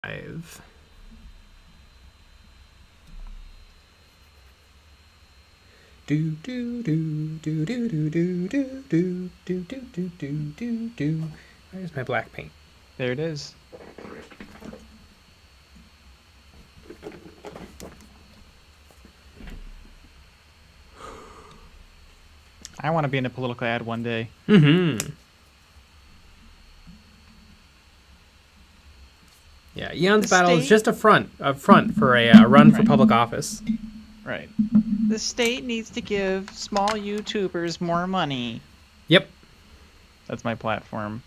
5. Do do do do do do do do do do do do do do. Where's my black paint? There it is. I want to be in a political ad one day. Mm-hmm. Yeah, EonsOfBattle is just a front for a run for public office. Right. The state needs to give small YouTubers more money. Yep. That's my platform.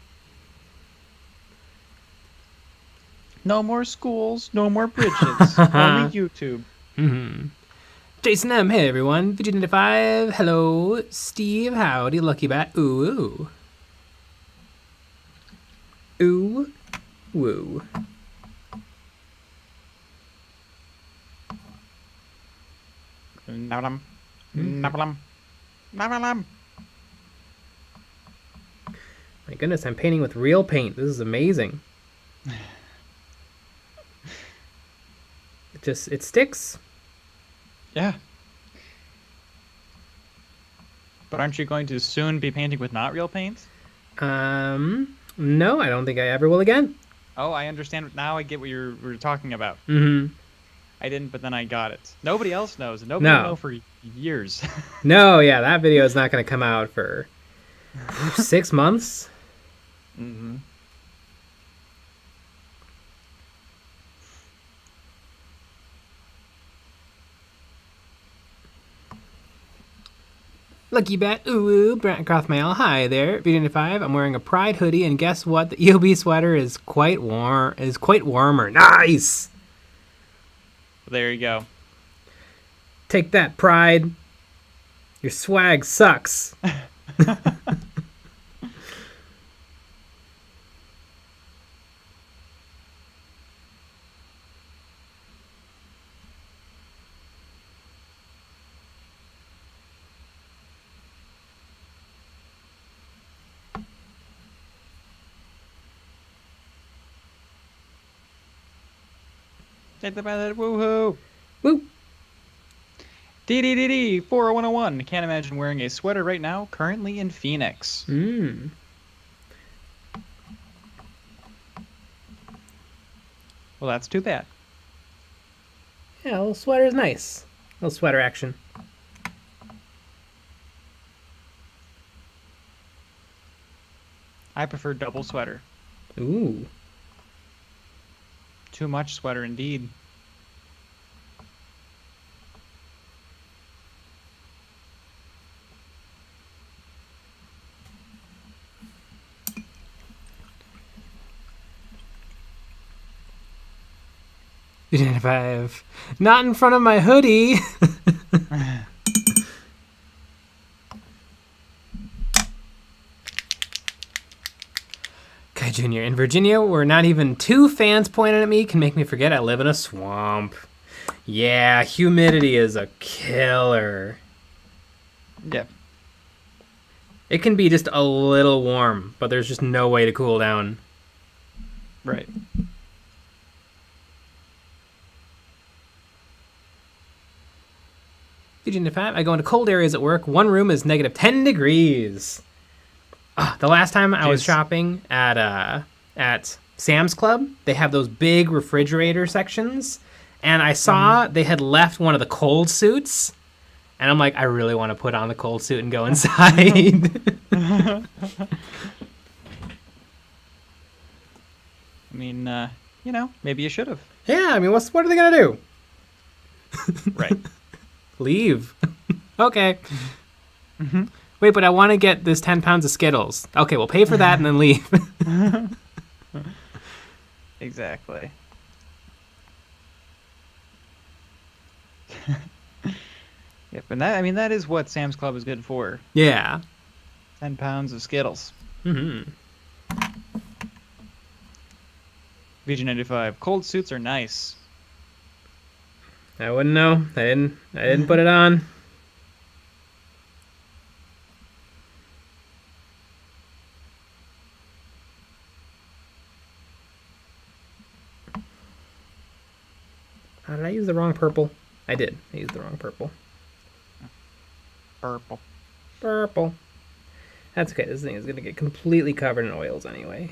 No more schools, no more bridges, only YouTube. Mm-hmm. Jason M, hey everyone. VG95, hello. Steve, howdy. Lucky Bat, ooh. Ooh. Woo. Neverborn. Neverborn. Neverborn. My goodness, I'm painting with real paint. This is amazing. It sticks. Yeah. But aren't you going to soon be painting with not real paint? No, I don't think I ever will again. Oh, I understand. Now I get what you were talking about. Mm-hmm. I didn't, but then I got it. Nobody else knows, and nobody will know for years. No, yeah, that video is not going to come out for 6 months. Mm-hmm. Lucky Bat, ooh, Brant Crothmail, hi there. VG95, I'm wearing a Pride hoodie, and guess what? The EOB sweater is quite warmer. Nice! There you go. Take that, Pride. Your swag sucks. Take the bad woohoo! Woo! DDDD 40101. Can't imagine wearing a sweater right now. Currently in Phoenix. Mm. Well, that's too bad. Yeah, a little sweater's nice. A little sweater action. I prefer double sweater. Ooh. Too much sweater, indeed. VG95, not in front of my hoodie. Kai Jr. In Virginia, where not even 2 fans pointed at me can make me forget I live in a swamp. Yeah, humidity is a killer. Yeah. It can be just a little warm, but there's just no way to cool down. Right. VG95, I go into cold areas at work. One room is negative 10 degrees. The last time I was shopping at Sam's Club, they have those big refrigerator sections, and I saw they had left one of the cold suits, and I'm like, I really want to put on the cold suit and go inside. I mean, maybe you should have. Yeah, I mean, what are they gonna do? Right. Leave. Okay. Mm-hmm. Wait, but I want to get this 10 pounds of Skittles. Okay, we'll pay for that and then leave. Exactly. Yep, and that is what Sam's Club is good for. Yeah. 10 pounds of Skittles. Mm-hmm. VG95. Cold suits are nice. I wouldn't know. I didn't put it on. did I use the wrong purple? I did. I used the wrong purple. Purple. Purple. That's okay. This thing is going to get completely covered in oils anyway.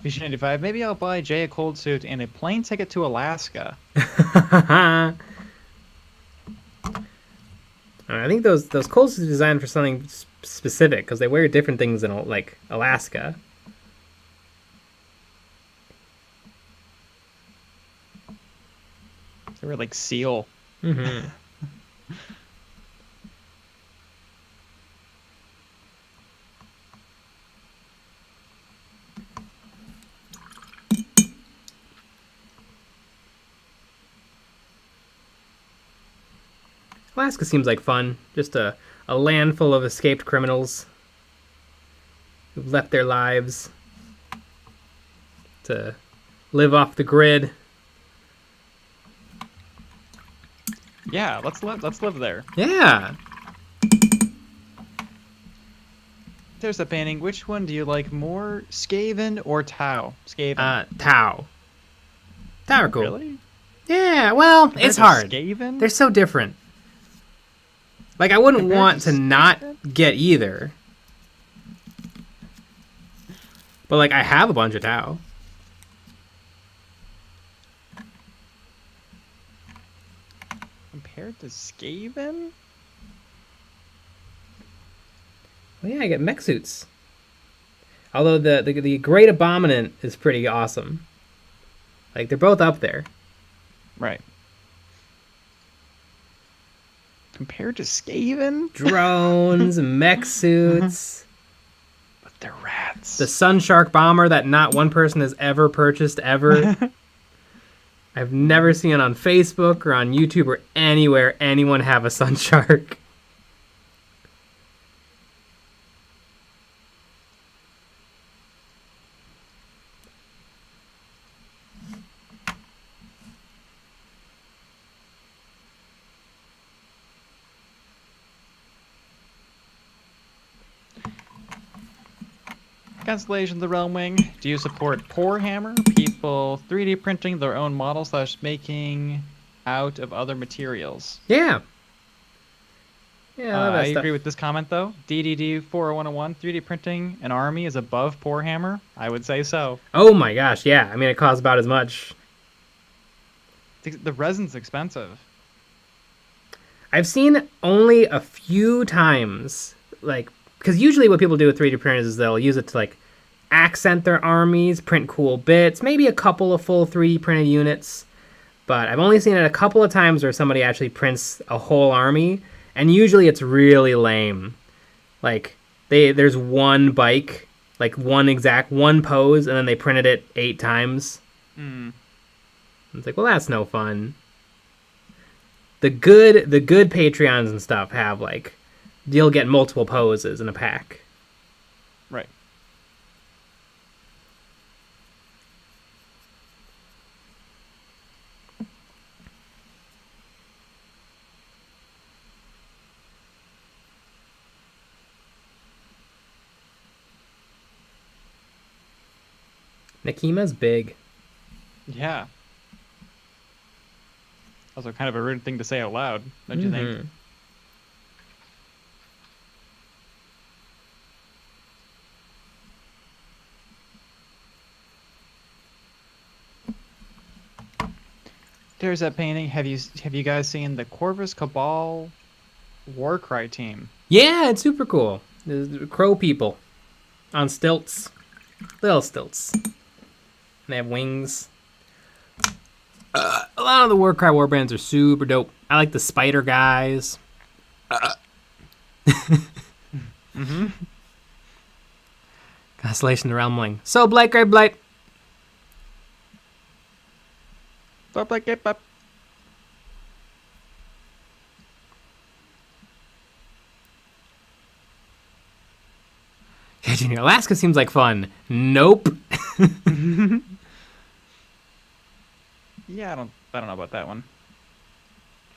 Vision 85. Maybe I'll buy Jay a cold suit and a plane ticket to Alaska. I think those cold suits are designed for something specific because they wear different things in like Alaska. They were like seal. Mm-hmm. Alaska seems like fun. Just a land full of escaped criminals who've left their lives to live off the grid. Yeah, let's live there. Yeah. There's a painting. Which one do you like more, Skaven or Tau? Skaven. Tau. Tau are cool. Really? Yeah, well, Compared it's to hard. Skaven? They're so different. Like, I wouldn't Compared want to to not Skaven? get either. But, like, I have a bunch of Tau. Compared to Skaven? Well, yeah, I get mech suits. Although the Great Abominant is pretty awesome. Like, they're both up there. Right. Compared to Skaven? Drones, mech suits. But they're rats. The Sun Shark Bomber that not one person has ever purchased, ever. I've never seen it on Facebook or on YouTube or anywhere anyone have a Sun Shark. Constellation of the Realm Wing. Do you support Pour Hammer? People 3D printing their own model / making out of other materials. Yeah. Yeah, I love that I stuff. agree with this comment though. DDD 40101, 3D printing an army is above Pour Hammer? I would say so. Oh my gosh, yeah. I mean, it costs about as much. The resin's expensive. I've seen only a few times, like, because usually what people do with 3D printers is they'll use it to, like, accent their armies, print cool bits, maybe a couple of full 3D printed units. But I've only seen it a couple of times where somebody actually prints a whole army, and usually it's really lame. Like, there's one bike, like one pose, and then they printed it 8 times. It's like, well, that's no fun. The good Patreons and stuff have, like, you'll get multiple poses in a pack. Right. Nakima's big. Yeah. Also kind of a rude thing to say out loud, don't you think? There's that painting. Have you guys seen the Corvus Cabal Warcry team? Yeah, it's super cool. The crow people on stilts. Little stilts. And they have wings. A lot of the Warcry warbands are super dope. I like the spider guys. Constellation of the Realm Wing. So, Blake, great Blake. Stop like it, but Yeah, Junior, Alaska seems like fun. Nope. Yeah, I don't know about that one.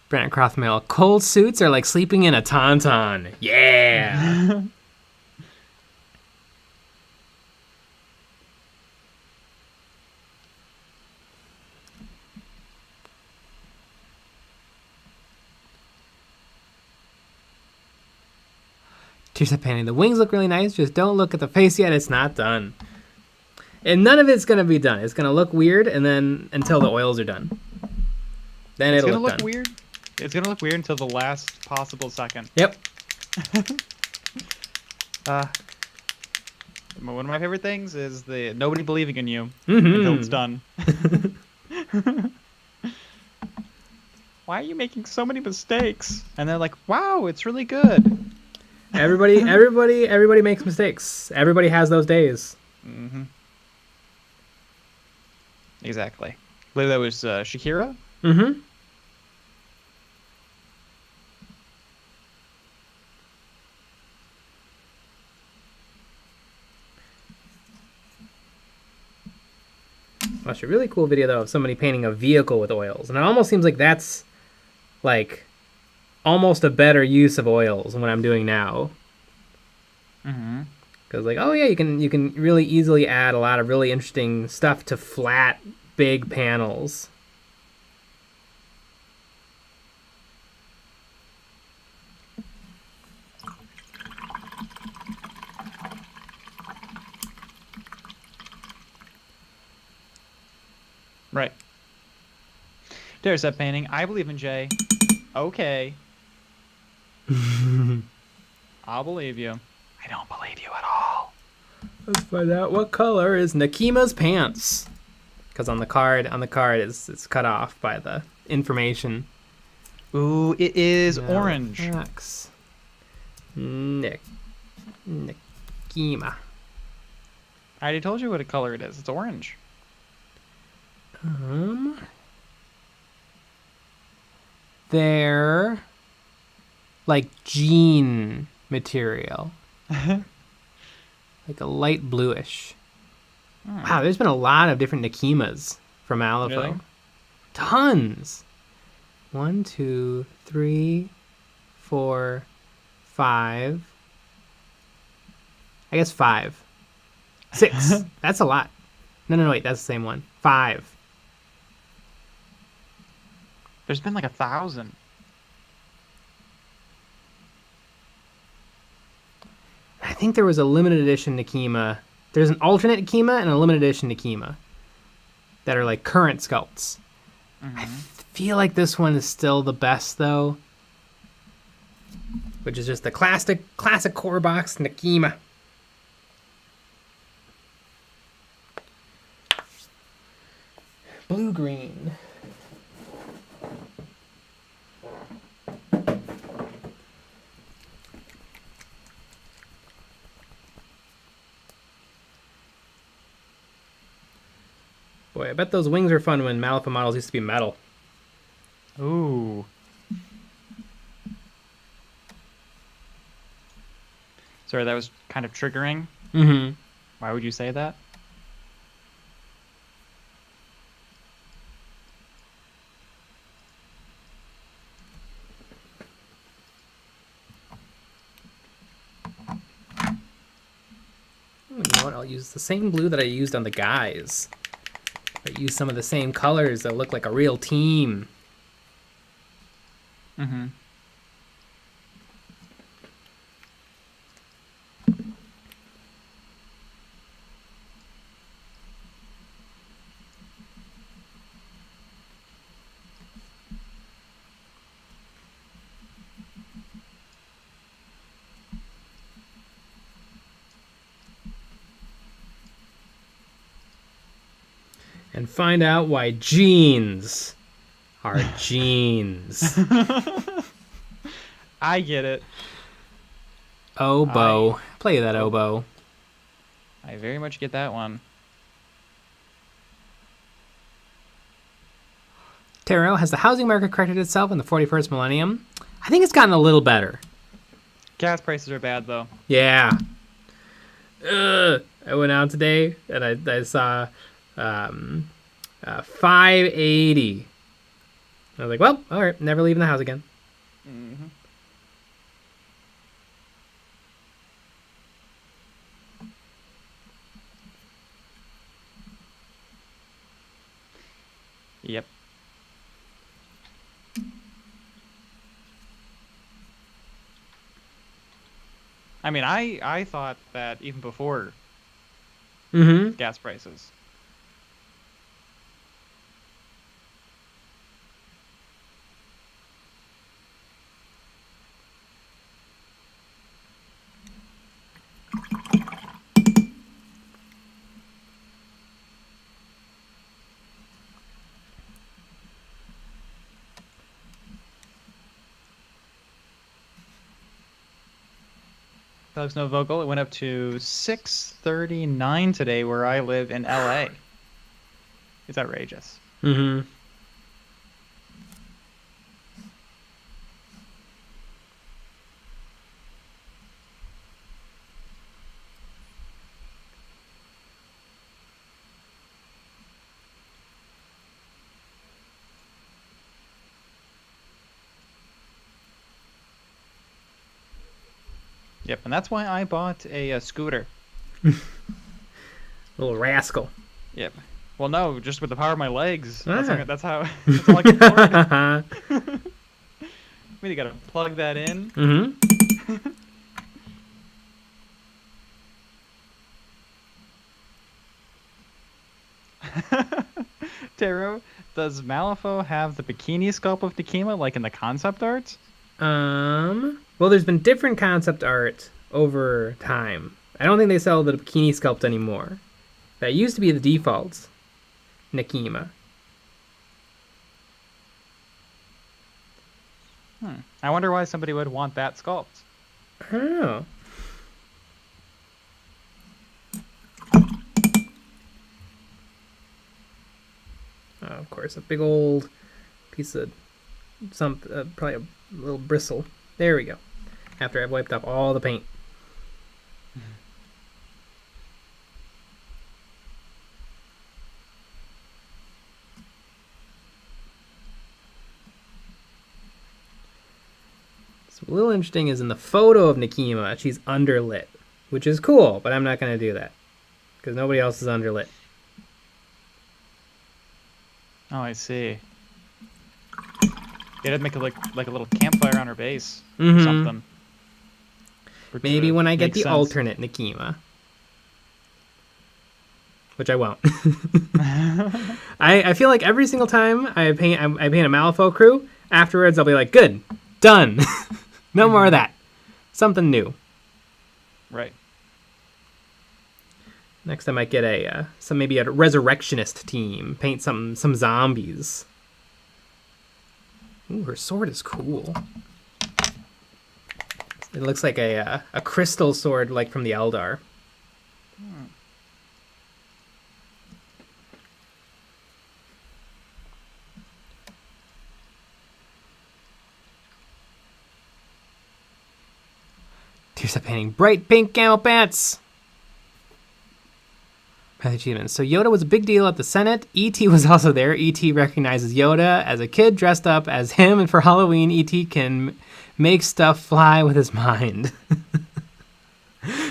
Brent Crothmail, cold suits are like sleeping in a tauntaun. Yeah. Two-step painting. The wings look really nice. Just don't look at the face yet. It's not done. And none of it's going to be done. It's going to look weird and then until the oils are done. Then it'll look done. Weird. It's going to look weird until the last possible second. Yep. One of my favorite things is the nobody believing in you until it's done. Why are you making so many mistakes? And they're like, wow, it's really good. Everybody makes mistakes. Everybody has those days. Mm-hmm. Exactly. I believe that was Shakira. Mm-hmm. Watched a really cool video though of somebody painting a vehicle with oils, and it almost seems like that's like almost a better use of oils than what I'm doing now. Mm-hmm. Because like, oh yeah, you can really easily add a lot of really interesting stuff to flat, big panels. Right. There's that painting. I believe in Jay. Okay. I'll believe you. I don't believe you at all. Let's find out what color is Nakima's pants. Because on the card it's cut off by the information. Ooh, it is orange. Nakima. I already told you what color it is. It's orange. They're like jean material. Like a light bluish. Wow, there's been a lot of different Nakimas from Malifaux. Really? Tons. 1, 2, 3, 4, 5. I guess 5. 6. That's a lot. No, wait, that's the same one. 5. There's been like 1,000. I think there was a limited edition Nakima. There's an alternate Nakima and a limited edition Nakima that are like current sculpts. Mm-hmm. I feel like this one is still the best though, which is just the classic core box Nakima. Blue-green. Boy, I bet those wings are fun when Malifaux models used to be metal. Ooh. Sorry, that was kind of triggering. Mm-hmm. Why would you say that? You know what? I'll use the same blue that I used on the guys. But use some of the same colors that look like a real team. Mm-hmm. And find out why jeans are jeans. I get it. Oboe. Play that oboe. I very much get that one. Tarot, has the housing market corrected itself in the 41st millennium? I think it's gotten a little better. Gas prices are bad, though. Yeah. I went out today and I saw 580. I was like, well, all right, never leaving the house again. Mm-hmm. Yep. I mean, I thought that even before gas prices. Alex Novogel, it went up to 639 today where I live in LA. It's outrageous. Mm-hmm. Yep, and that's why I bought a scooter. Little rascal. Yep. Well, no, just with the power of my legs. That's Ah. that's all I can afford. Maybe you gotta plug that in. Mm-hmm. Taro, does Malifaux have the bikini sculpt of Nekima like in the concept art? Well, there's been different concept art over time. I don't think they sell the bikini sculpt anymore. That used to be the default Nekima. I wonder why somebody would want that sculpt. Oh. Oh, of course, a big old piece of probably a little bristle. There we go. After I've wiped off all the paint. So a little interesting is in the photo of Nekima, she's underlit, which is cool, but I'm not going to do that because nobody else is underlit. Oh, I see. Yeah, I'd make it like a little campfire on her base or something. Maybe when I get Makes the sense. alternate Nekima. Which I won't. I feel like every single time I paint a Malifaux crew, afterwards I'll be like, good, done. No more of that. Something new. Right. Next I might get maybe a resurrectionist team. Paint some zombies. Ooh, her sword is cool. It looks like a crystal sword like from the Eldar. Here's a painting. Bright pink camel pants. Achievements. So Yoda was a big deal at the Senate. E.T. was also there. E.T. recognizes Yoda as a kid dressed up as him, and for Halloween, E.T. can make stuff fly with his mind.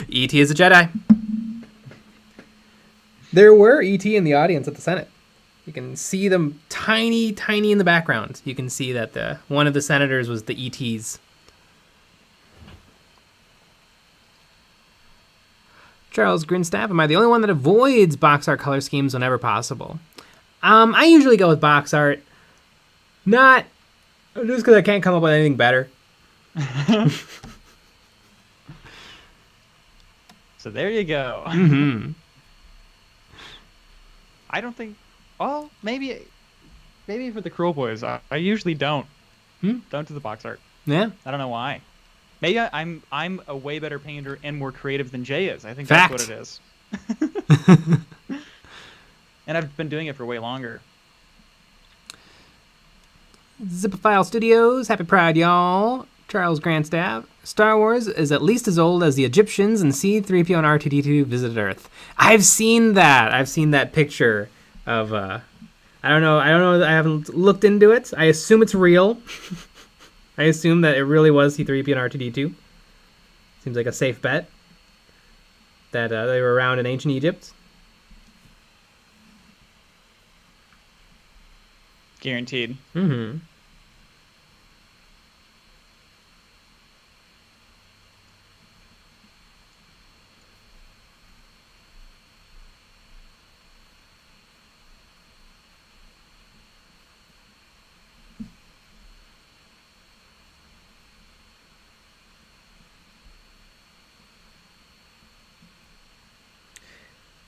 E.T. is a Jedi. There were E.T. in the audience at the Senate. You can see them tiny, tiny in the background. You can see that one of the senators was the E.T.s. Charles Grinstaff, am I the only one that avoids box art color schemes whenever possible? I usually go with box art. Not just because I can't come up with anything better. So there you go. Mm-hmm. I don't think. Well, maybe for the Cruel Boys. I usually don't. Don't do the box art. Yeah. I don't know why. Maybe I'm a way better painter and more creative than Jay is. I think Fact. that's what it is. And I've been doing it for way longer. Zipophile Studios, happy Pride, y'all. Charles Grandstaff. Star Wars is at least as old as the Egyptians, and C-3PO and R2-D2 visited Earth. I've seen that. I've seen that picture of. I don't know. I haven't looked into it. I assume it's real. I assume that it really was C-3PO and R2-D2. Seems like a safe bet. That they were around in ancient Egypt. Guaranteed. Mm-hmm.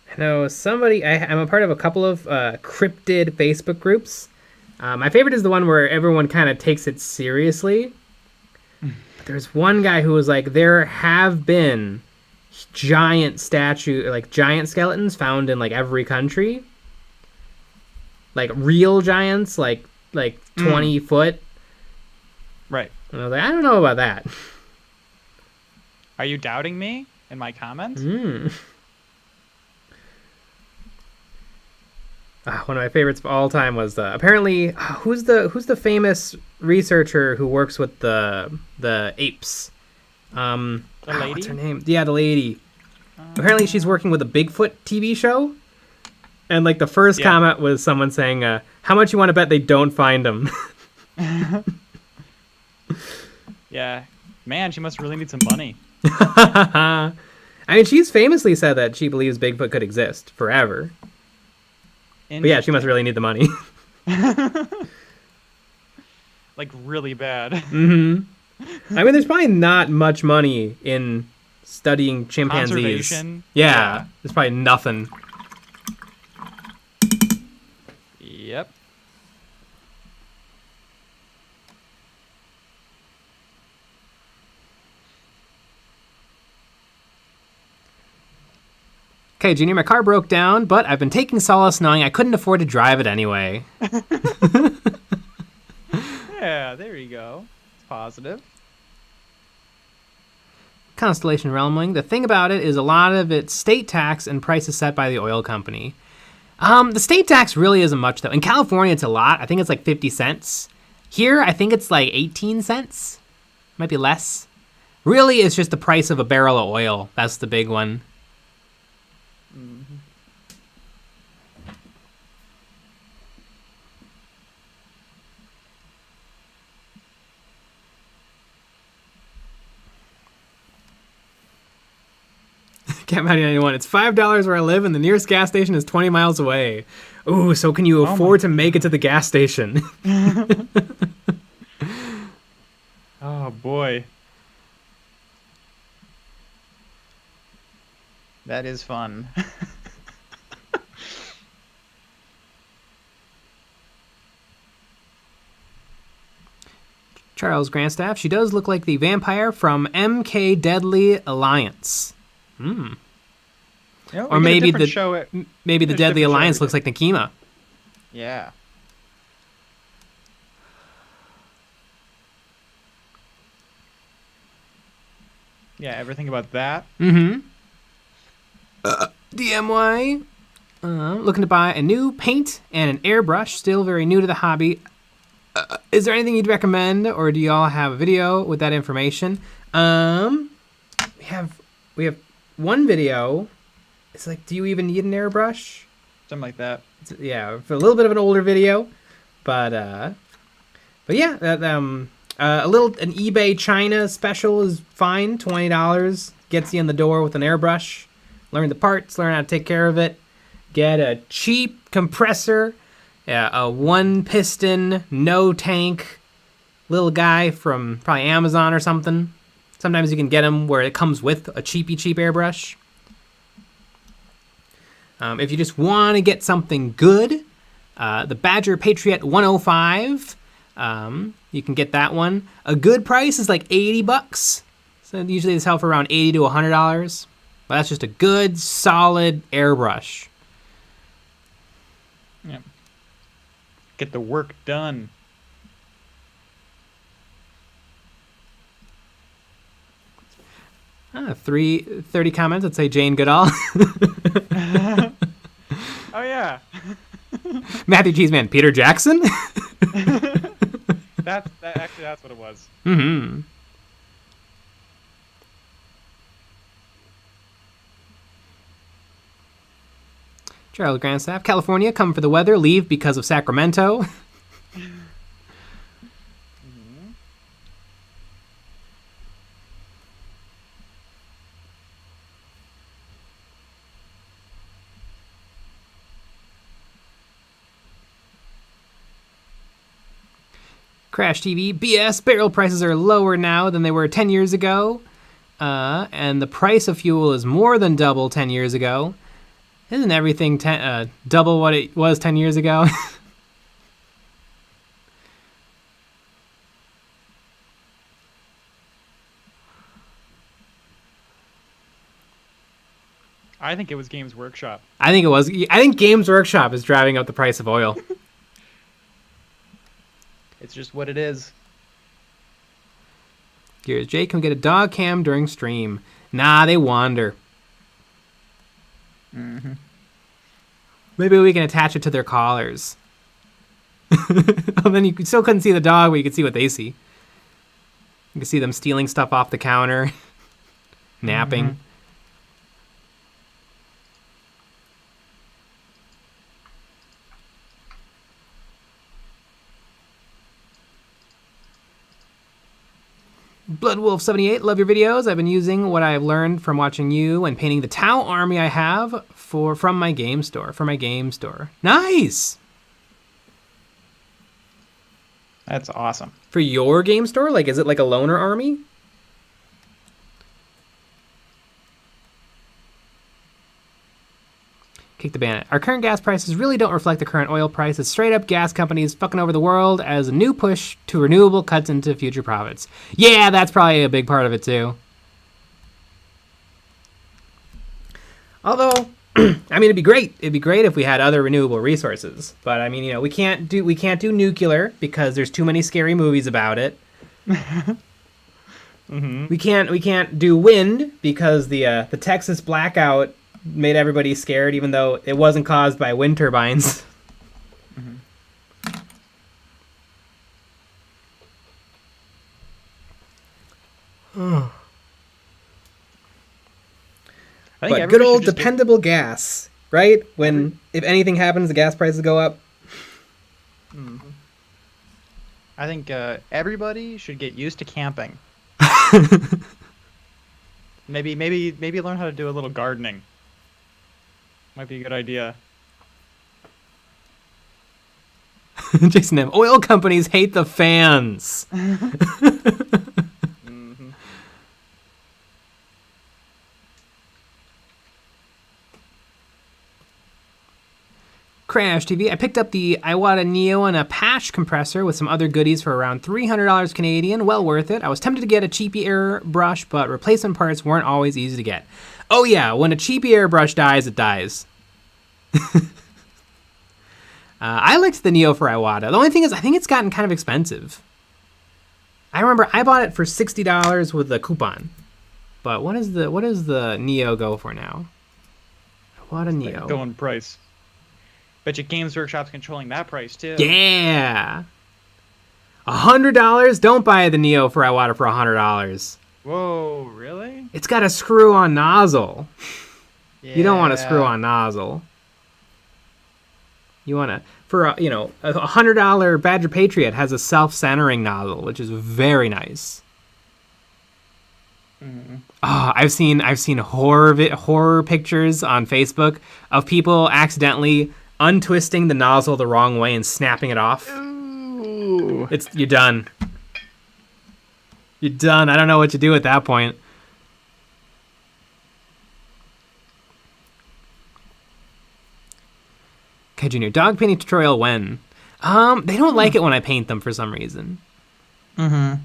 I know somebody. I'm a part of a couple of cryptid Facebook groups. My favorite is the one where everyone kind of takes it seriously. But there's one guy who was like, there have been giant skeletons found in like every country. Like real giants, like 20 foot. Right. And I was like, I don't know about that. Are you doubting me in my comments? One of my favorites of all time was apparently who's the famous researcher who works with the apes? The lady? What's her name? Yeah, the lady. Apparently she's working with a Bigfoot TV show. And like the first comment was someone saying, "How much you want to bet they don't find him?" Yeah, man, she must really need some money. I mean, she's famously said that she believes Bigfoot could exist forever. But yeah, she must really need the money. Like really bad. Mm-hmm. I mean, there's probably not much money in studying chimpanzees. Conservation. Yeah, there's probably nothing. Yep. Okay, Junior, my car broke down, but I've been taking solace knowing I couldn't afford to drive it anyway. Yeah, there you go. It's positive. Constellation Realmling. The thing about it is a lot of it's state tax and prices set by the oil company. The state tax really isn't much, though. In California, it's a lot. I think it's like 50 cents. Here, I think it's like 18 cents. Might be less. Really, it's just the price of a barrel of oil. That's the big one. Cat Matty 91. It's $5 where I live, and the nearest gas station is 20 miles away. Ooh, so can you afford to make it to the gas station? Oh boy. That is fun. Charles Grandstaff. She does look like the vampire from MK Deadly Alliance. You know, Or maybe the maybe Deadly Alliance looks like Nakima. Yeah. Yeah, everything about that. Mm-hmm. DMY. Looking to buy a new paint and an airbrush. Still very new to the hobby. Is there anything you'd recommend, or do y'all have a video with that information? We have one video. It's like, do you even need an airbrush? Something like that. Yeah, for a little bit of an older video, but yeah, that an eBay China special is fine. $20 gets you in the door with an airbrush. Learn the parts, learn how to take care of it. Get a cheap compressor, a one piston, no tank, little guy from probably Amazon or something. Sometimes you can get them where it comes with a cheap airbrush. If you just want to get something good, the Badger Patriot 105, you can get that one. A good price is like $80. So usually they sell for around $80 to $100. But that's just a good, solid airbrush. Yeah. Get the work done. 30 comments that say Jane Goodall. Oh yeah. Matthew Cheeseman, Peter Jackson. That's what it was. Mm-hmm. Gerald Grandstaff, California, come for the weather, leave because of Sacramento. Crash TV, BS, barrel prices are lower now than they were 10 years ago. And the price of fuel is more than double 10 years ago. Isn't everything double what it was 10 years ago? I think it was Games Workshop. I think Games Workshop is driving up the price of oil. It's just what it is. Here's Jake, can we get a dog cam during stream? Nah, they wander. Mm-hmm. Maybe we can attach it to their collars. And then you still couldn't see the dog, but you could see what they see. You can see them stealing stuff off the counter. Napping. Mm-hmm. Bloodwolf78, love your videos. I've been using what I've learned from watching you and painting the Tau army I have from my game store. Nice! That's awesome. For your game store? Like, is it like a loner army? Kick the Bandit. Our current gas prices really don't reflect the current oil price. It's straight up gas companies fucking over the world as a new push to renewable cuts into future profits. Yeah, that's probably a big part of it too. Although, I mean, it'd be great. It'd be great if we had other renewable resources. But I mean, we can't do nuclear because there's too many scary movies about it. Mm-hmm. We can't do wind because the Texas blackout made everybody scared, even though it wasn't caused by wind turbines. Mm-hmm. But good old dependable gas, right? If anything happens, the gas prices go up. Mm-hmm. I think everybody should get used to camping. Maybe learn how to do a little gardening. Might be a good idea. Jason M. Oil companies hate the fans. Mm-hmm. Crash TV. I picked up the Iwata Neo and a patch compressor with some other goodies for around $300 Canadian. Well worth it. I was tempted to get a cheapy airbrush, but replacement parts weren't always easy to get. Oh yeah, when a cheapy airbrush dies, it dies. I liked the Neo for Iwata. The only thing is, I think it's gotten kind of expensive. I remember I bought it for $60 with a coupon. But what does the Neo go for now? Iwata Neo. Like going price. Bet you Games Workshop's controlling that price too. Yeah. $100? Don't buy the Neo for Iwata for $100. Whoa, really? It's got a screw-on nozzle. Yeah. You don't want a screw-on nozzle. You want to, for a $100 Badger Patriot has a self-centering nozzle, which is very nice. Mm-hmm. Oh, I've seen horror pictures on Facebook of people accidentally untwisting the nozzle the wrong way and snapping it off. Ooh. You're done. You're done. I don't know what to do at that point. Okay, Junior, dog painting tutorial when? They don't like it when I paint them for some reason. Mm-hmm.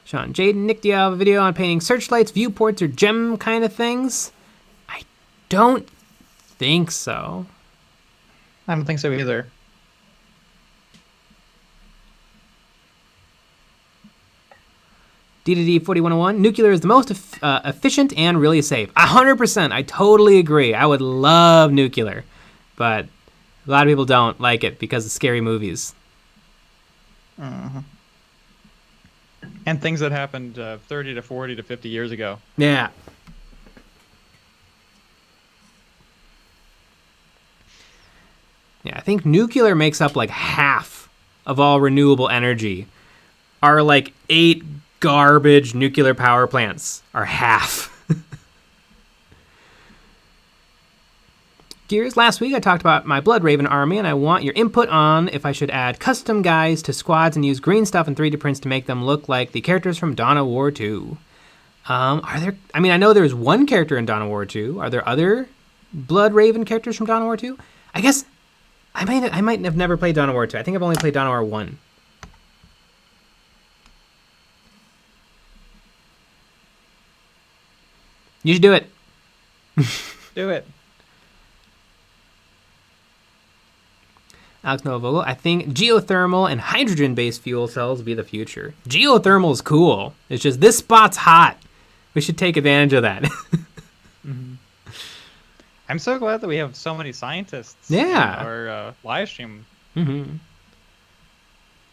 Sean, Jaden, Nick, do you have a video on painting searchlights, viewports, or gem kind of things? I don't think so. I don't think so either. DDD4101, nuclear is the most efficient and really safe. 100%. I totally agree. I would love nuclear, but a lot of people don't like it because of scary movies. Uh-huh. And things that happened 30 to 40 to 50 years ago. Yeah. Yeah, I think nuclear makes up like half of all renewable energy. Our like 8 garbage nuclear power plants are half. Gears, last week I talked about my Blood Raven army, and I want your input on if I should add custom guys to squads and use green stuff and 3D prints to make them look like the characters from Dawn of War 2. Are there... I mean, I know there's one character in Dawn of War 2. Are there other Blood Raven characters from Dawn of War 2? I guess I might have never played Dawn of War 2. I think I've only played Dawn of War 1. You should do it. Do it. Alex Noah Vogel, I think geothermal and hydrogen-based fuel cells will be the future. Geothermal is cool. It's just this spot's hot. We should take advantage of that. Mm-hmm. I'm so glad that we have so many scientists in our live stream. Mm-hmm.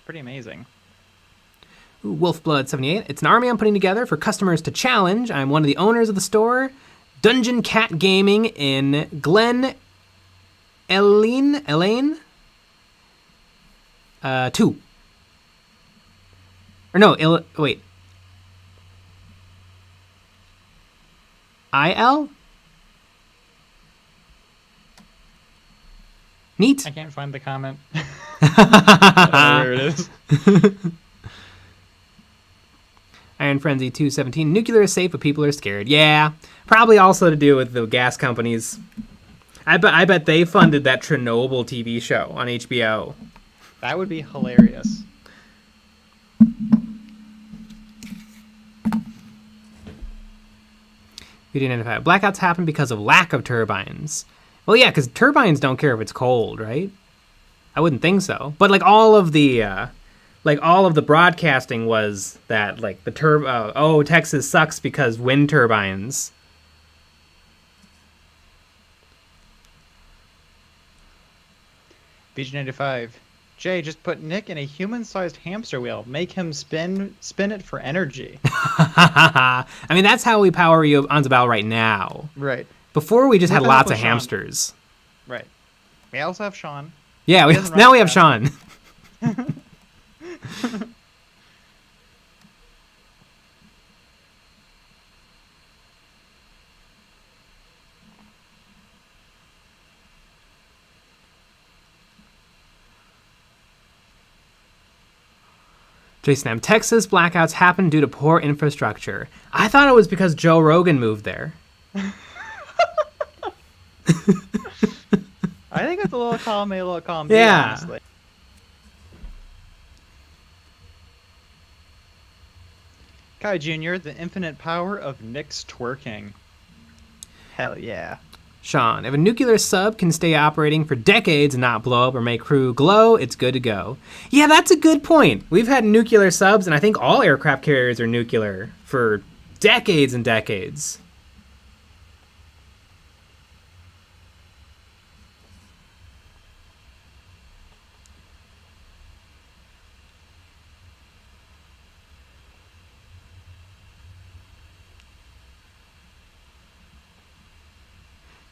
Pretty amazing. Ooh, Wolfblood78. It's an army I'm putting together for customers to challenge. I'm one of the owners of the store, Dungeon Cat Gaming in Glen Elaine? 2. Or no, wait. IL? Neat. I can't find the comment. I don't know where it is. Iron Frenzy 217. Nuclear is safe, but people are scared. Yeah, probably also to do with the gas companies. I bet they funded that Chernobyl TV show on HBO. That would be hilarious. We didn't identify. Blackouts happen because of lack of turbines. Well, yeah, because turbines don't care if it's cold, right? I wouldn't think so. But like all of the broadcasting was that like the Texas sucks because wind turbines. BG95. Jay, just put Nick in a human-sized hamster wheel. Make him spin it for energy. I mean, that's how we power EonsOfBattle right now. Right. Before we just had lots of hamsters. Right. We also have Sean. Yeah, now we have Sean. Jason M. Texas blackouts happen due to poor infrastructure. I thought it was because Joe Rogan moved there. I think it's a little column A, a little column B, yeah. Honestly. Kai Jr., the infinite power of Nick's twerking. Hell yeah. Sean, if a nuclear sub can stay operating for decades and not blow up or make crew glow, it's good to go. Yeah, that's a good point. We've had nuclear subs, and I think all aircraft carriers are nuclear for decades and decades.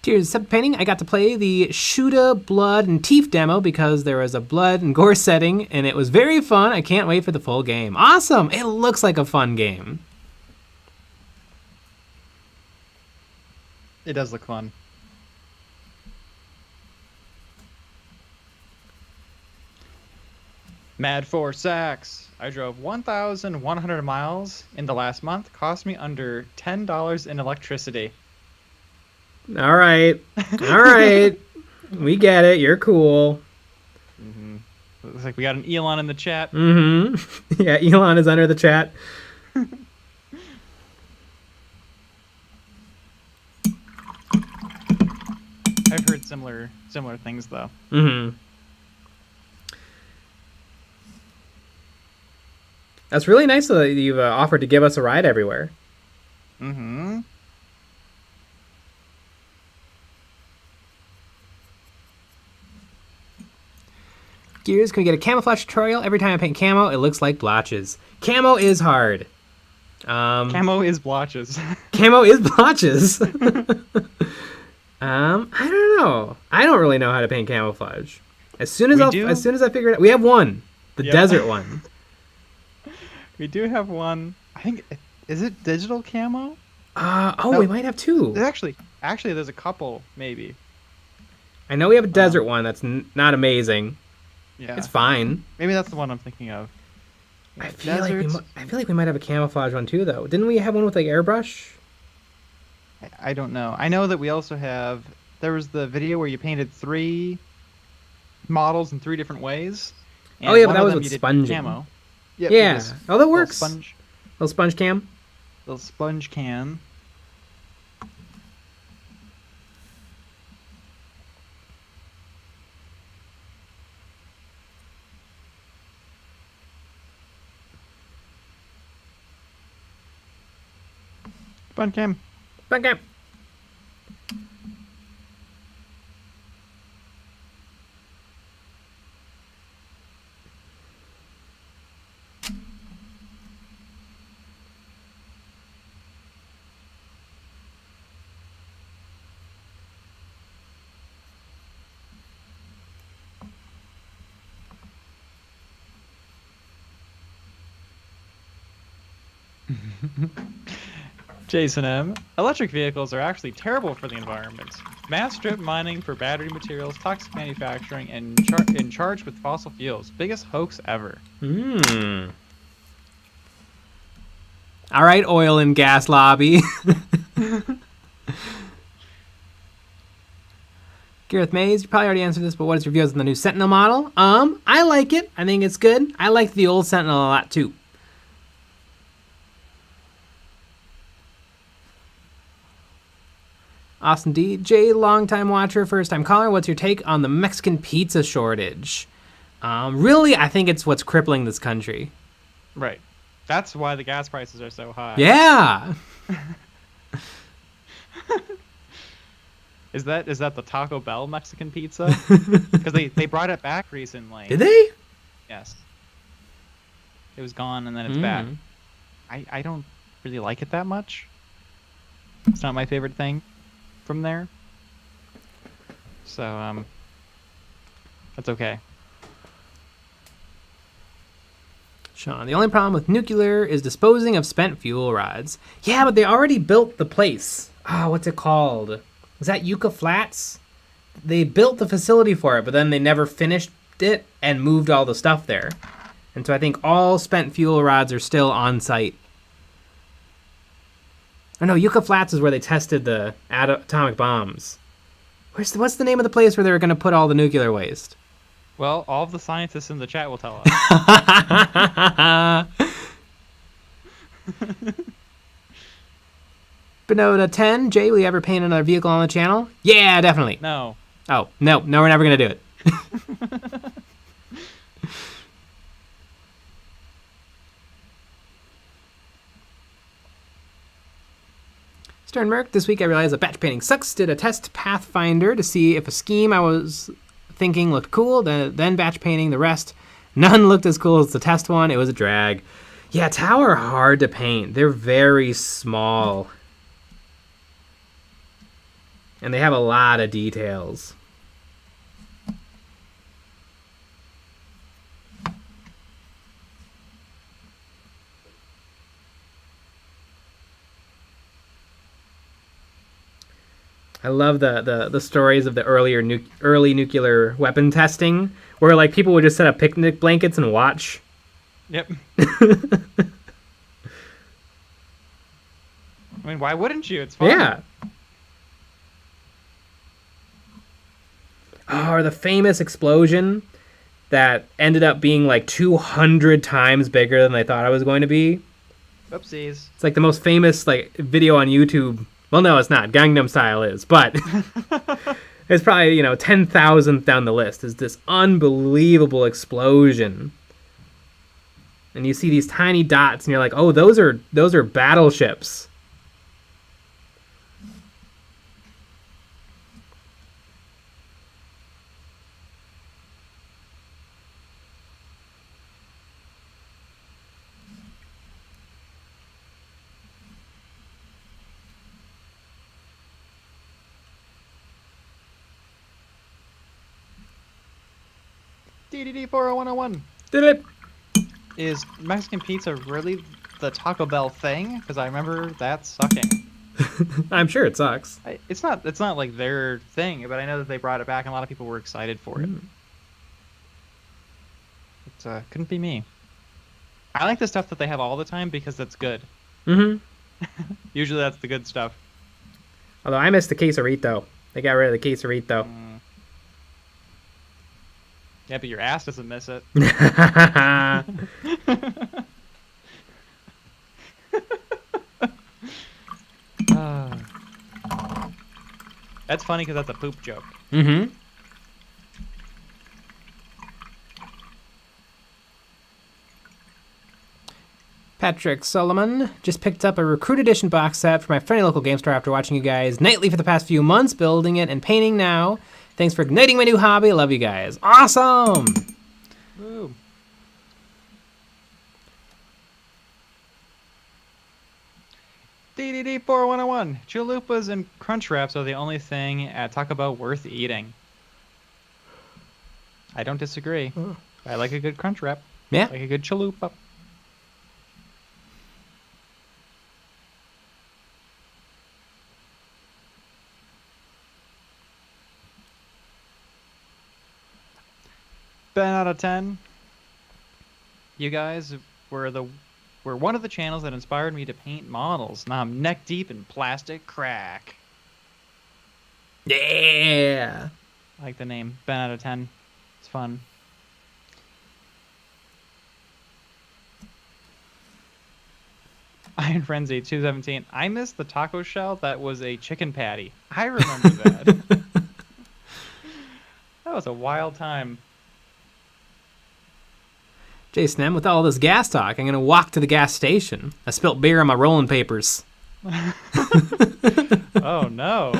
Tears of Painting, I got to play the Shuda Blood and Teeth demo because there was a blood and gore setting, and it was very fun. I can't wait for the full game. Awesome! It looks like a fun game. It does look fun. Mad for Sacks. I drove 1,100 miles in the last month. Cost me under $10 in electricity. All right. We get it. You're cool. Mm-hmm. Looks like we got an Elon in the chat. Mm-hmm. Yeah, Elon is under the chat. I've heard similar things though. Mm-hmm. That's really nice that you've offered to give us a ride everywhere. Mm-hmm. Gears, can we get a camouflage tutorial? Every time I paint camo, it looks like blotches. Camo is hard. Camo is blotches. Camo is blotches. I don't know. I don't really know how to paint camouflage. As soon as I figure it out, we have one, the desert one. We do have one. I think is it digital camo? We might have two. Actually, there's a couple maybe. I know we have a desert one that's not amazing. Yeah, it's fine. Maybe that's the one I'm thinking of. Yeah, I feel like we might have a camouflage one too, though. Didn't we have one with like airbrush? I don't know. I know that we also have. There was the video where you painted 3 models in 3 different ways. Oh yeah, but that was with sponging. Camo. Yep, yeah. Oh, that works. Little sponge cam. Little sponge can. Sponge cam. Sponge cam. Jason M. Electric vehicles are actually terrible for the environment. Mass strip mining for battery materials, toxic manufacturing, and in charge with fossil fuels. Biggest hoax ever. All right, oil and gas lobby. Gareth Mays, you probably already answered this, but what is your views on the new Sentinel model? I like it. I think it's good. I like the old Sentinel a lot too. Austin DJ, longtime watcher, first time caller. What's your take on the Mexican pizza shortage? Really, I think it's what's crippling this country. Right. That's why the gas prices are so high. Yeah. Is that the Taco Bell Mexican pizza? Because they brought it back recently. Did they? Yes. It was gone and then it's back. I don't really like it that much. It's not my favorite thing from there. So that's okay. Sean, the only problem with nuclear is disposing of spent fuel rods. Yeah, but they already built the place. What's it called? Is that Yucca Flats? They built the facility for it, but then they never finished it and moved all the stuff there. And so I think all spent fuel rods are still on site. Oh no, Yucca Flats is where they tested the atomic bombs. What's the name of the place where they were going to put all the nuclear waste? Well, all of the scientists in the chat will tell us. Benoda 10, Jay, will you ever paint another vehicle on the channel? Yeah, definitely. No. Oh, no, we're never going to do it. Stern Merc, this week I realized that batch painting sucks. Did a test Pathfinder to see if a scheme I was thinking looked cool, then batch painting the rest. None looked as cool as the test one. It was a drag. Yeah, Tau are hard to paint. They're very small. And they have a lot of details. I love the stories of the early nuclear weapon testing, where like people would just set up picnic blankets and watch. Yep. I mean, why wouldn't you? It's fun. Yeah. Or the famous explosion that ended up being like 200 times bigger than they thought it was going to be. Oopsies. It's like the most famous like video on YouTube. Well, no, it's not. Gangnam Style is, but it's probably, 10,000th down the list is this unbelievable explosion. and you see these tiny dots, and you're like, oh, those are battleships. DDD 40101. Did it? Is Mexican pizza really the Taco Bell thing? Because I remember that sucking. I'm sure it sucks. It's not like their thing, but I know that they brought it back and a lot of people were excited for it. It couldn't be me. I like the stuff that they have all the time because that's good. Usually that's the good stuff. Although I missed the quesarito. They got rid of the quesarito. Yeah, but your ass doesn't miss it. That's funny because that's a poop joke. Patrick Solomon just picked up a Recruit Edition box set for my friendly local game store after watching you guys nightly for the past few months, building it and painting now. Thanks for igniting my new hobby. Love you guys. Awesome! Woo. DDD 4101. Chalupas and crunch wraps are the only thing at Taco Bell worth eating. I don't disagree. I like a good crunch wrap. Yeah. Like a good chalupa. Ben out of 10. You guys were one of the channels that inspired me to paint models. Now I'm neck deep in plastic crack. Yeah. I like the name. Ben out of 10. It's fun. Iron Frenzy 217. I missed the taco shell that was a chicken patty. I remember that. That was a wild time. Jason M, with all this gas talk, I'm going to walk to the gas station. I spilt beer on my rolling papers. Oh, no.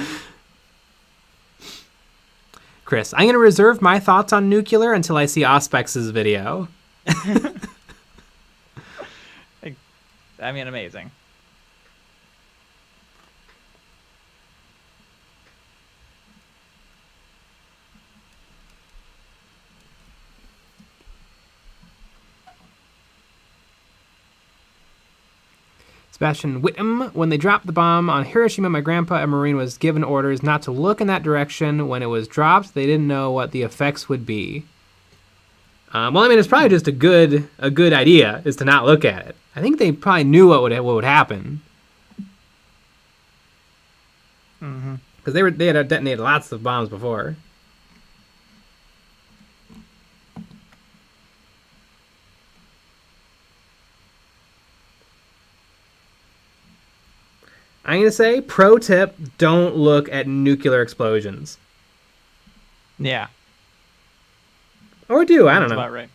Chris, I'm going to reserve my thoughts on nuclear until I see Auspex's video. I mean, amazing. Sebastian Whittam, when they dropped the bomb on Hiroshima, my grandpa, a Marine, was given orders not to look in that direction. When it was dropped, they didn't know what the effects would be. Well, I mean, it's probably just a good idea is to not look at it. I think they probably knew what would happen. Because they had detonated lots of bombs before. I'm going to say, pro tip, don't look at nuclear explosions. Yeah. Or do, I don't know. That's about right.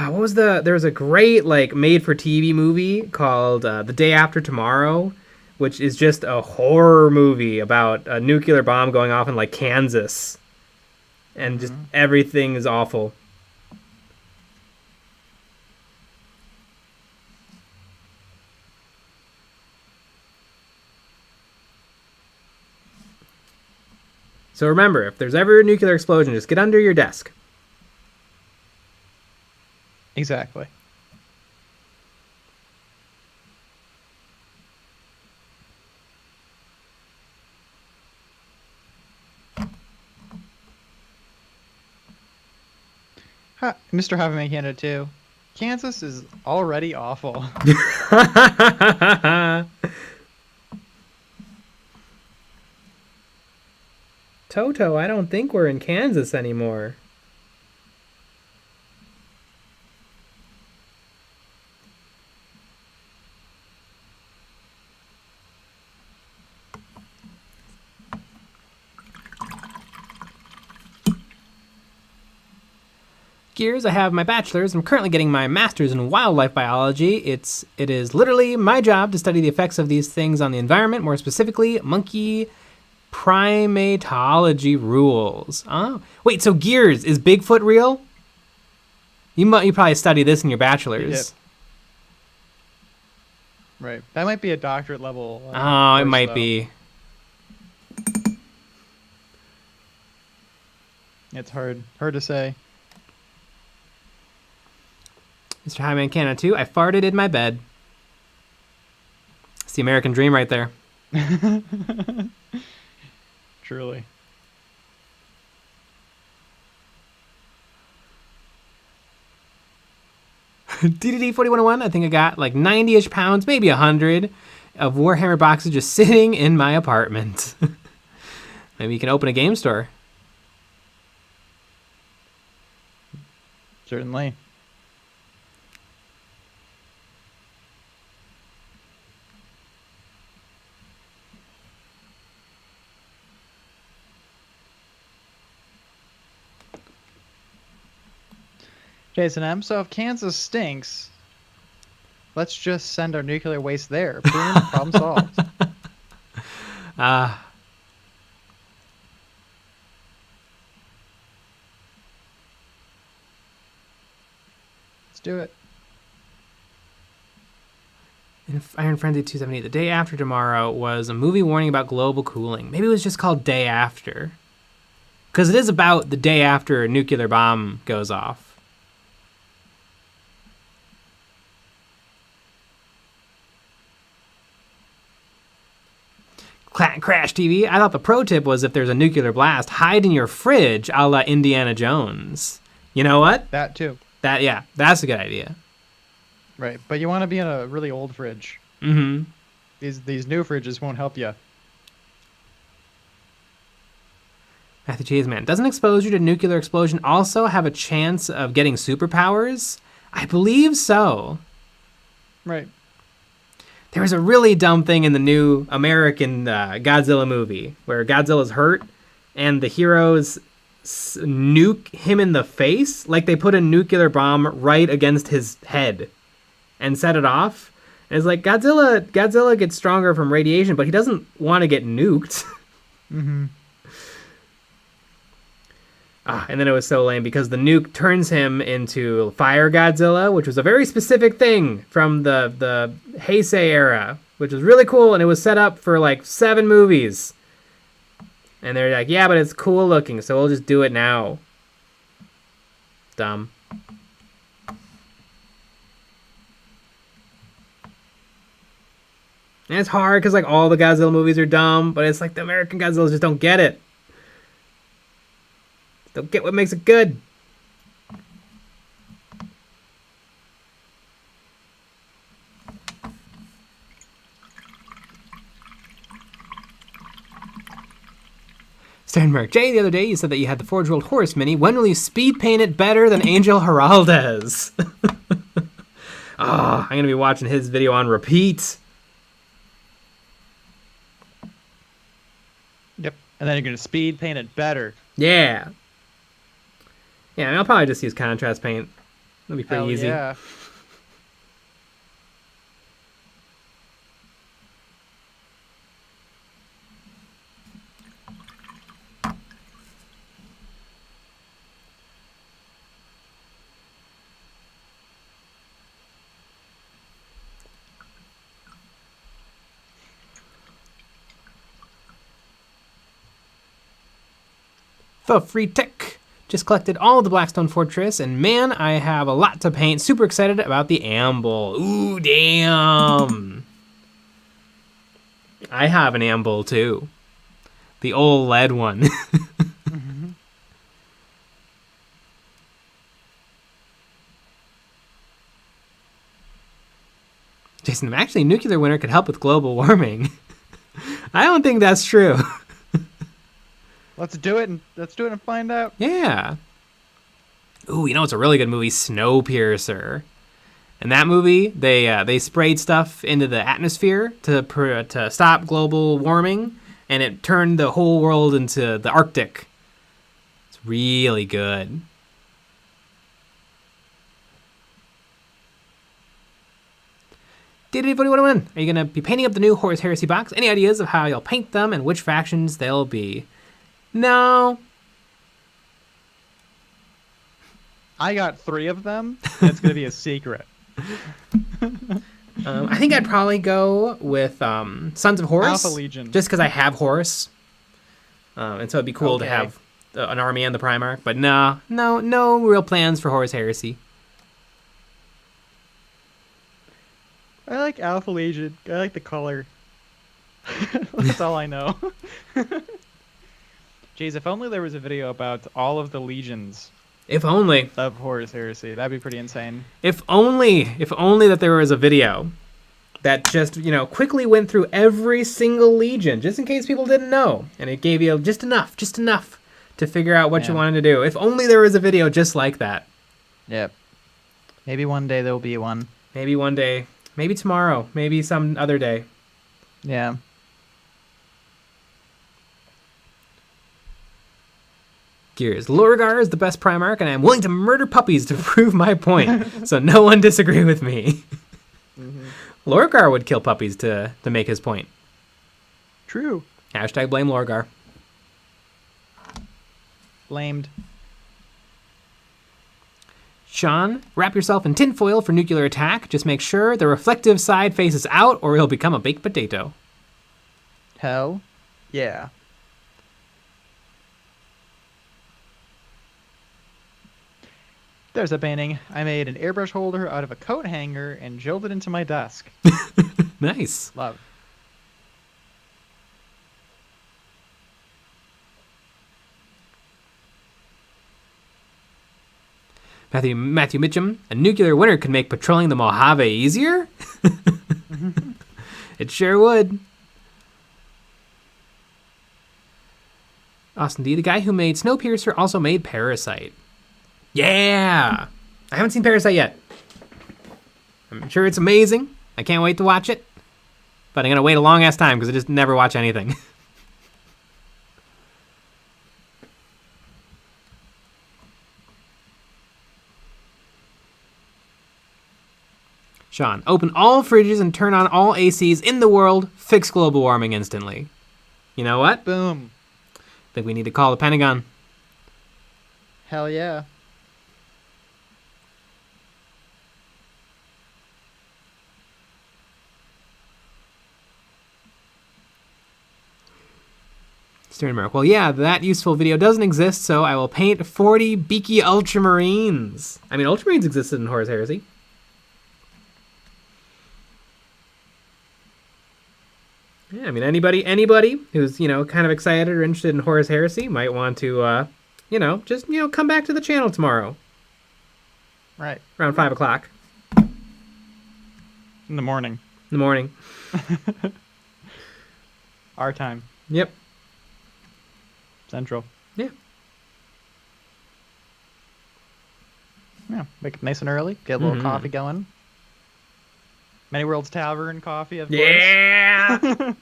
What was there was a great, made-for-TV movie called The Day After Tomorrow, which is just a horror movie about a nuclear bomb going off in, Kansas. And just everything is awful. So remember, if there's ever a nuclear explosion, just get under your desk. Exactly. Mr. Haveman Canada too. Kansas is already awful. Toto, I don't think we're in Kansas anymore. Gears, I have my bachelor's. I'm currently getting my master's in wildlife biology. It is literally my job to study the effects of these things on the environment, more specifically, monkey primatology rules. Oh, wait, so Gears, is Bigfoot real? You probably study this in your bachelor's. Yep. Right. That might be a doctorate level. Oh, it might be. It's hard to say. Mr. Highman Canada 2, I farted in my bed. It's the American dream right there. Truly. DDD 4101, I think I got like 90-ish pounds, maybe 100 of Warhammer boxes just sitting in my apartment. Maybe you can open a game store. Certainly. Jason M. So if Kansas stinks, let's just send our nuclear waste there. Boom, problem solved. Let's do it. In Iron Frenzy 278, the day after tomorrow was a movie warning about global cooling. Maybe it was just called Day After. Because it is about the day after a nuclear bomb goes off. Crash TV. I thought the pro tip was if there's a nuclear blast, hide in your fridge, a la Indiana Jones. You know what? That too. That's a good idea. Right, but you want to be in a really old fridge. Mm-hmm. These new fridges won't help you. Matthew Cheeseman. Doesn't exposure to nuclear explosion also have a chance of getting superpowers? I believe so. Right. There was a really dumb thing in the new American Godzilla movie where Godzilla's hurt and the heroes nuke him in the face. Like they put a nuclear bomb right against his head and set it off. And it's like Godzilla gets stronger from radiation, but he doesn't want to get nuked. Mm-hmm. And then it was so lame because the nuke turns him into Fire Godzilla, which was a very specific thing from the Heisei era, which was really cool, and it was set up for like 7 movies. And they're like, yeah, but it's cool looking, so we'll just do it now. Dumb. And it's hard because like all the Godzilla movies are dumb, but it's like the American Godzillas just don't get it. Don't get what makes it good. Sternberg, Jay, the other day you said that you had the Forge World Horse Mini. When will you speed paint it better than Angel Heraldez? I'm going to be watching his video on repeat. Yep. And then you're going to speed paint it better. Yeah. Yeah, I'll probably just use contrast paint. That'll be pretty easy. Yeah. The Free Tech. Just collected all of the Blackstone Fortress, and man, I have a lot to paint. Super excited about the Amble. Ooh, damn. I have an Amble, too. The old lead one. Mm-hmm. Jason, actually, nuclear winter could help with global warming. I don't think that's true. Let's do it and find out. Yeah. Ooh, you know it's a really good movie, Snowpiercer. In that movie, they sprayed stuff into the atmosphere to stop global warming, and it turned the whole world into the Arctic. It's really good. DD41, are you going to be painting up the new Horus Heresy box? Any ideas of how you'll paint them and which factions they'll be? No. I got 3 of them, and it's going to be a secret. I think I'd probably go with Sons of Horus. Alpha Legion. Just because I have Horus. And so it'd be cool to have an army and the Primarch. But no real plans for Horus Heresy. I like Alpha Legion. I like the color. That's all I know. Jeez, if only there was a video about all of the legions. If only. Of Horus Heresy. That'd be pretty insane. If only that there was a video that just, quickly went through every single legion, just in case people didn't know. And it gave you just enough to figure out what you wanted to do. If only there was a video just like that. Yep. Maybe one day there'll be one. Maybe one day. Maybe tomorrow. Maybe some other day. Yeah. Gears. Lorgar is the best Primarch, and I'm willing to murder puppies to prove my point. So no one disagree with me. Lorgar would kill puppies to make his point. True. Hashtag blame Lorgar. Blamed. Sean, wrap yourself in tinfoil for nuclear attack. Just make sure the reflective side faces out or he'll become a baked potato. Hell yeah. There's a painting. I made an airbrush holder out of a coat hanger and drilled it into my desk. Nice. Love. Matthew Mitchum, a nuclear winter could make patrolling the Mojave easier? It sure would. Austin D, the guy who made Snowpiercer also made Parasite. Yeah! I haven't seen Parasite yet. I'm sure it's amazing. I can't wait to watch it. But I'm going to wait a long-ass time because I just never watch anything. Sean, open all fridges and turn on all ACs in the world. Fix global warming instantly. You know what? Boom. I think we need to call the Pentagon. Hell yeah. Sternmerk, well, yeah, that useful video doesn't exist, so I will paint 40 beaky Ultramarines. I mean, Ultramarines existed in Horus Heresy. Yeah, I mean, anybody who's, kind of excited or interested in Horus Heresy might want to, just, come back to the channel tomorrow. Right. Around 5 o'clock. In the morning. Our time. Yep. Central. Yeah. Yeah, make it nice and early. Get a little coffee going. Many Worlds Tavern coffee, of course. Yeah!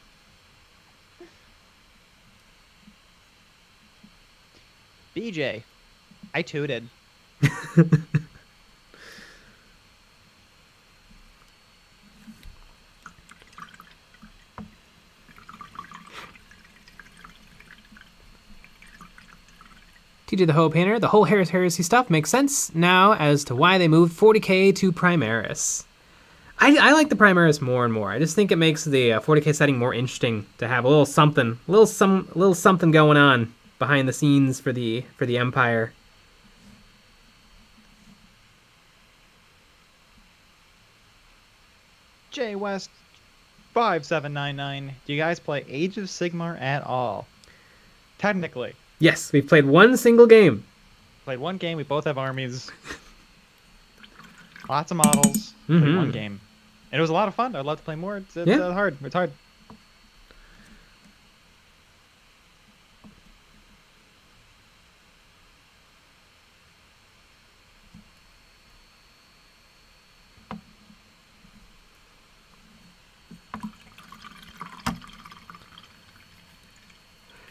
BJ, I tooted. TJ the Ho Painter, the whole Horus Heresy stuff makes sense now as to why they moved 40k to Primaris. I like the Primaris more and more. I just think it makes the 40k setting more interesting to have a little something going on behind the scenes for the Empire. J West 5799. Do you guys play Age of Sigmar at all? Technically. Yes, we've played one single game. Played one game. We both have armies. Lots of models. Played one game. And it was a lot of fun. I'd love to play more. It's hard. It's hard.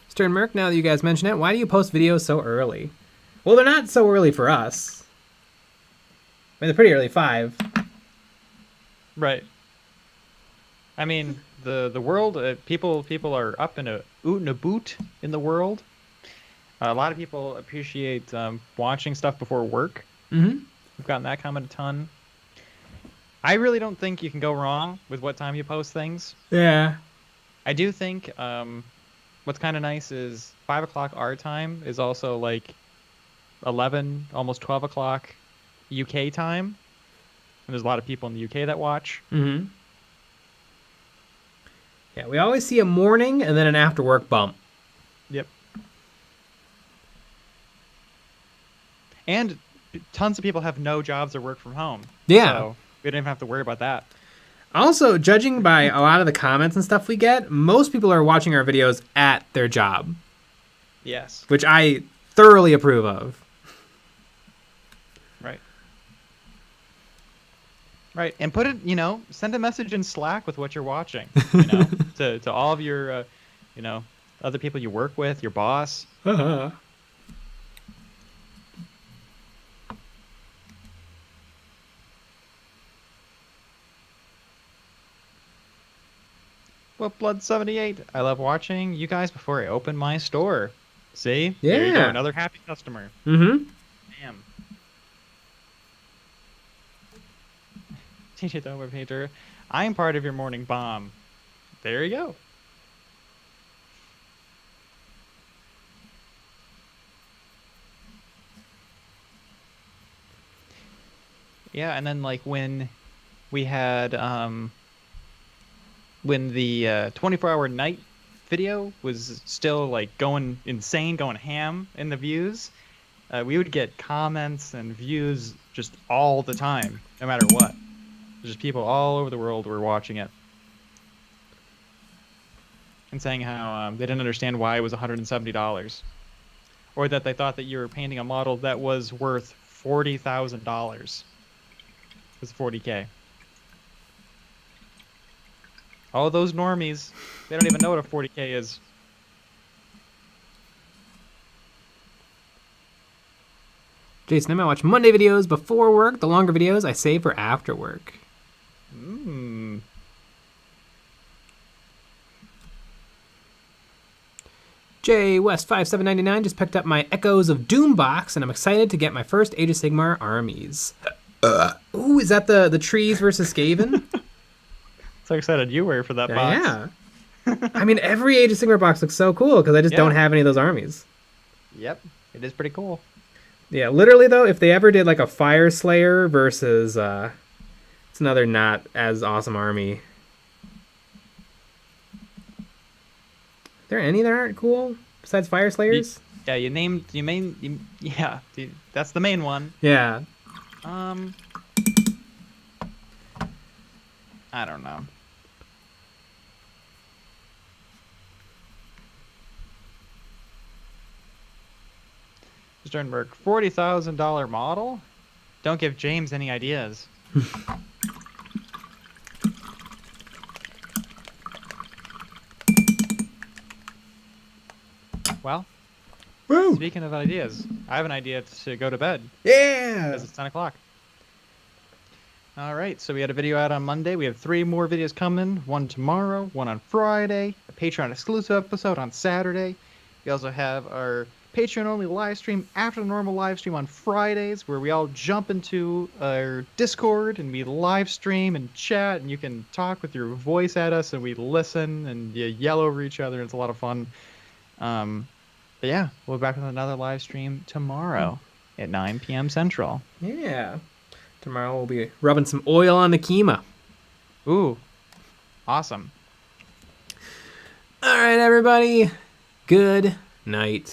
Sternmerk, now that you guys mention it, why do you post videos so early? Well, they're not so early for us. I mean, they're pretty early, 5. Right. I mean, the world, people are up in a oot and a boot in the world. A lot of people appreciate watching stuff before work. Mm-hmm. We've gotten that comment a ton. I really don't think you can go wrong with what time you post things. Yeah. I do think what's kind of nice is 5 o'clock our time is also like 11, almost 12 o'clock UK time. And there's a lot of people in the UK that watch. Mm-hmm. Yeah, we always see a morning and then an after work bump. Yep. And tons of people have no jobs or work from home. Yeah. So we don't even have to worry about that. Also, judging by a lot of the comments and stuff we get, most people are watching our videos at their job. Yes. Which I thoroughly approve of. Right. Right. And put it, send a message in Slack with what you're watching, to all of your, other people you work with, your boss. Uh-huh. What Blood 78? I love watching you guys before I open my store. See? Yeah. There you go. Another happy customer. Mm-hmm. Damn. TJ Domer Painter. I'm part of your morning bomb. There you go. Yeah, and then like when we had when the 24-hour night video was still like going insane, going ham in the views, we would get comments and views just all the time, no matter what. There's just people all over the world were watching it and saying how they didn't understand why it was $170, or that they thought that you were painting a model that was worth $40,000. It was 40K. All those normies, they don't even know what a 40K is. Jason, I might watch Monday videos before work. The longer videos I save for after work. Mmm. J West 5799 just picked up my Echoes of Doom box, and I'm excited to get my first Age of Sigmar armies. Ooh, is that the trees versus Skaven? So excited you were for that box. Yeah. I mean, every Age of Sigmar box looks so cool because I just don't have any of those armies. Yep, it is pretty cool. Yeah, literally though, if they ever did like a Fire Slayer versus it's another not as awesome army. Are there any that aren't cool besides Fire Slayers? Yeah, yeah, that's the main one. Yeah. I don't know. Sternberg, $40,000 model? Don't give James any ideas. Well, Woo! Speaking of ideas, I have an idea to go to bed. Yeah! Because it's 10 o'clock. All right, so we had a video out on Monday. We have 3 more videos coming. One tomorrow, one on Friday, a Patreon exclusive episode on Saturday. We also have our Patreon-only live stream after the normal live stream on Fridays, where we all jump into our Discord and we live stream and chat, and you can talk with your voice at us, and we listen and you yell over each other. It's a lot of fun. But yeah, we'll be back with another live stream tomorrow at 9 p.m. Central. Yeah. Tomorrow we'll be rubbing some oil on the Kima. Ooh, awesome. All right, everybody. Good night.